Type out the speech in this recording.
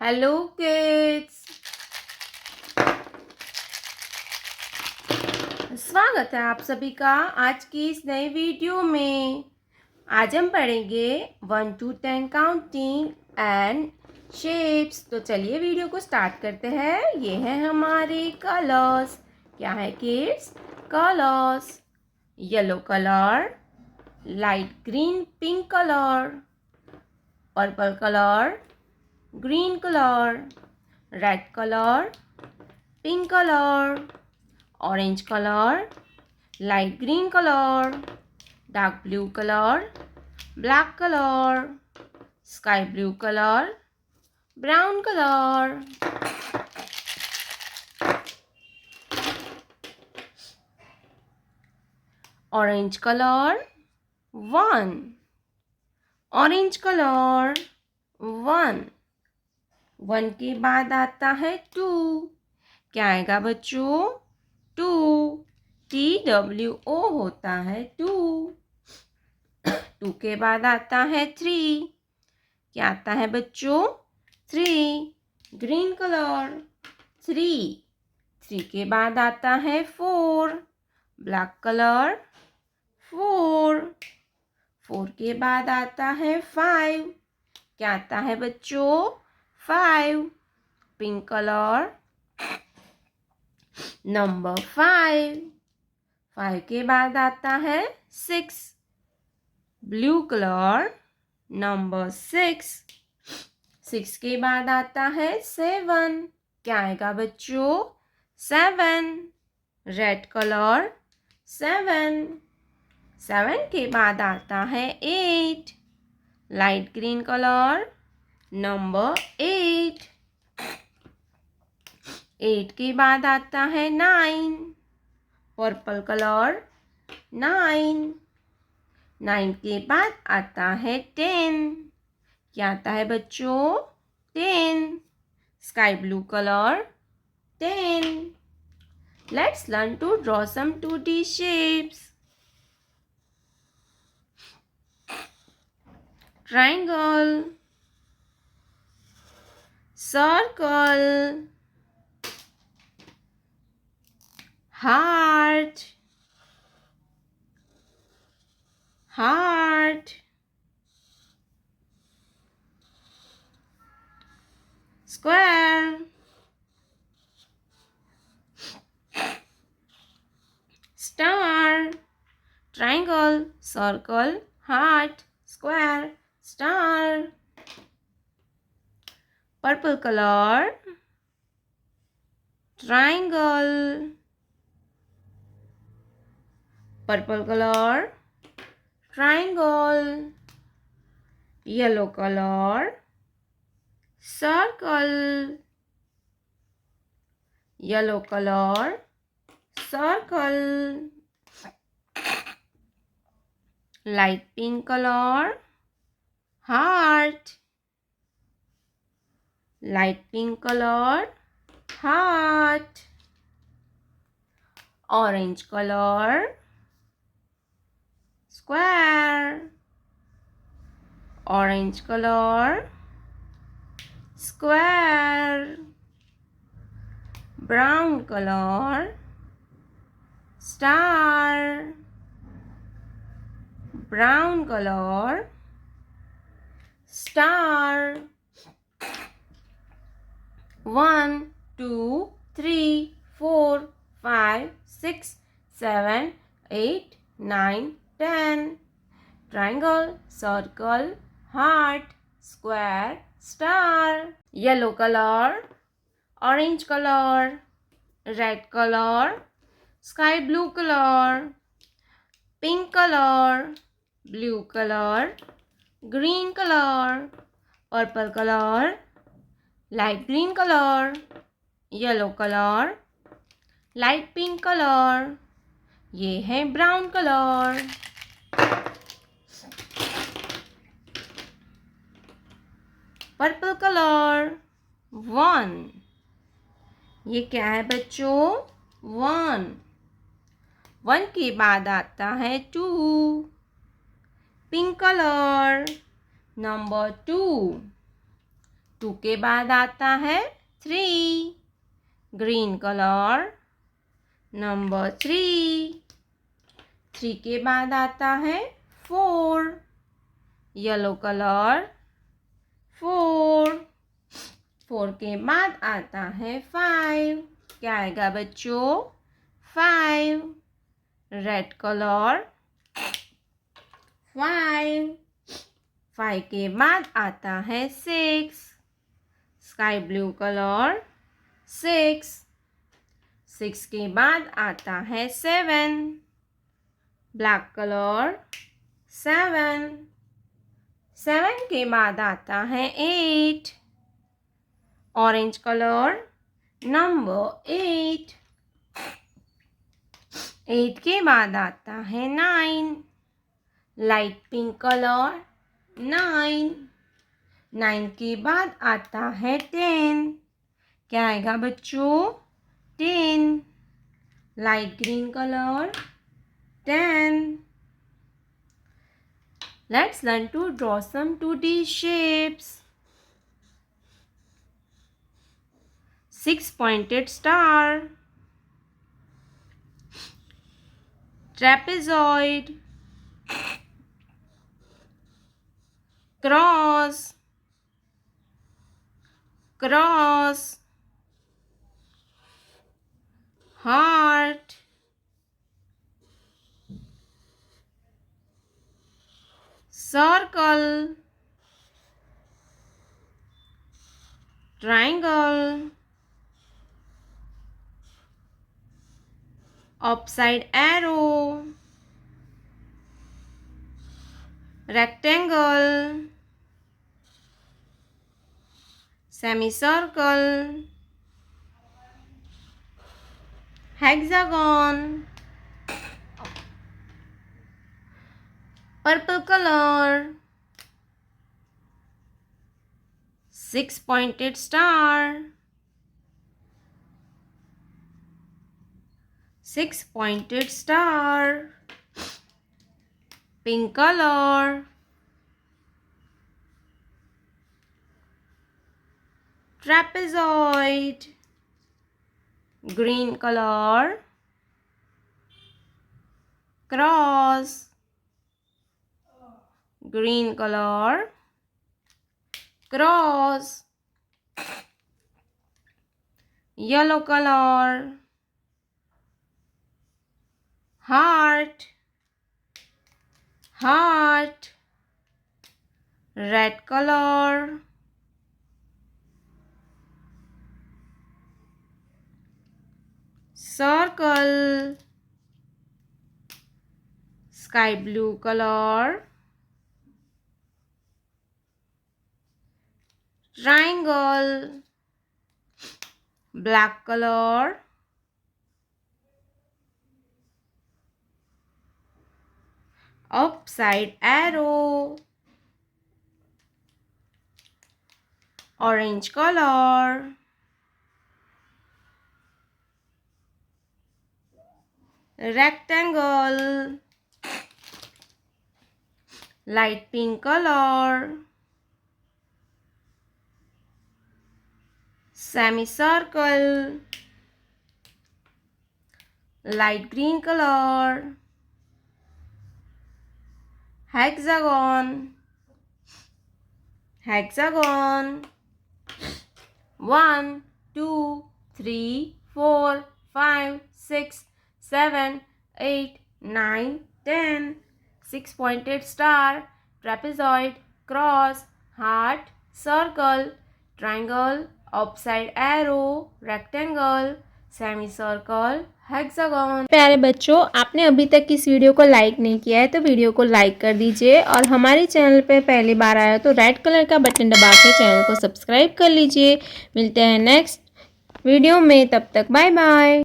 Hello kids, स्वागत है आप सभी का आज की इस नए वीडियो में। आज हम पढ़ेंगे 1 to 10 काउंटिंग एंड शेप्स। तो चलिए वीडियो को स्टार्ट करते हैं। ये हैं हमारे कलर्स। क्या है kids? Colours. Yellow colour, light green pink colour, purple colour, green colour, red colour, pink colour, orange color, light green color, dark blue color, black color, sky blue color, brown color. Orange color 1, orange color 1, 1 के बाद आता है 2। क्या आएगा बच्चों? 2, TWO होता है 2। 2 के बाद आता है 3। क्या आता है बच्चों? 3, ग्रीन कलर 3। 3 के बाद आता है 4, ब्लैक कलर 4। 4 के बाद आता है 5। क्या आता है बच्चों? 5, पिंक कलर नंबर 5। 5 के बाद आता है 6, ब्लू कलर नंबर 6। 6 के बाद आता है 7। क्या आएगा बच्चों? 7, रेड कलर 7। 7 के बाद आता है 8, लाइट ग्रीन कलर नंबर 8। 8 के बाद आता है 9, पर्पल कलर 9। 9 के बाद आता है 10। क्या आता है बच्चों? 10, sky blue colour 10। Let's learn to draw some 2D shapes. Triangle, circle, heart, heart, square, star. Triangle, circle, heart, square, star. Purple color, triangle, purple color, triangle. Yellow color, circle, yellow color, circle. Light pink color, heart, light pink color, heart. Orange color, square, orange color, square. Brown color, star, brown color, star. 1, 2, 3, 4, 5, 6, 7, 8, 9, 10. Triangle, circle, heart, square, star. Yellow color, orange color, red color, sky blue color, pink color, blue color, green color, purple color, light green color, yellow color, light pink color. ये है brown color. Purple color 1. ये क्या है बच्चों? 1. 1 के बाद आता है 2, पिंक कलर नंबर 2। 2 के बाद आता है 3, ग्रीन कलर नंबर 3। 3 के बाद आता है 4, येलो कलर 4। 4 के बाद आता है 5, क्या आएगा बच्चों? 5, रेड कलर 5। 5 के बाद आता है 6, स्काई ब्लू कलर 6। 6 के बाद आता है 7, ब्लैक कलर 7। 7 के बाद आता है 8, ऑरेंज कलर नंबर 8। 8 के बाद आता है 9, लाइट पिंक कलर 9। 9 के बाद आता है 10, क्या आएगा बच्चों? 10, light green colour 10। Let's learn to draw some 2D shapes. 6-pointed star, trapezoid, cross, cross, heart, circle, triangle, upside arrow, rectangle, semicircle, hexagon, purple color, 6-pointed star, 6-pointed star, pink color, trapezoid, green color, cross, green color, cross, yellow color, heart, heart, red color, circle, sky blue color, triangle, black color, upside arrow, orange color, rectangle, light pink color, semicircle, light green color, hexagon, hexagon, 1, 2, 3, 4, 5, 6, 7, 8, 9, 10, 6-pointed star, trapezoid, cross, heart, circle, triangle, upside arrow, rectangle, semicircle, hexagon. प्यारे बच्चों, आपने अभी तक इस video को like नहीं किया है तो वीडियो को लाइक कर दीजिए और हमारे चैनल पे पहली बार आया तो रेड कलर का बटन दबा के चैनल को सब्सक्राइब कर लीजिए। मिलते हैं नेक्स्ट वीडियो में, तब तक बाय बाय।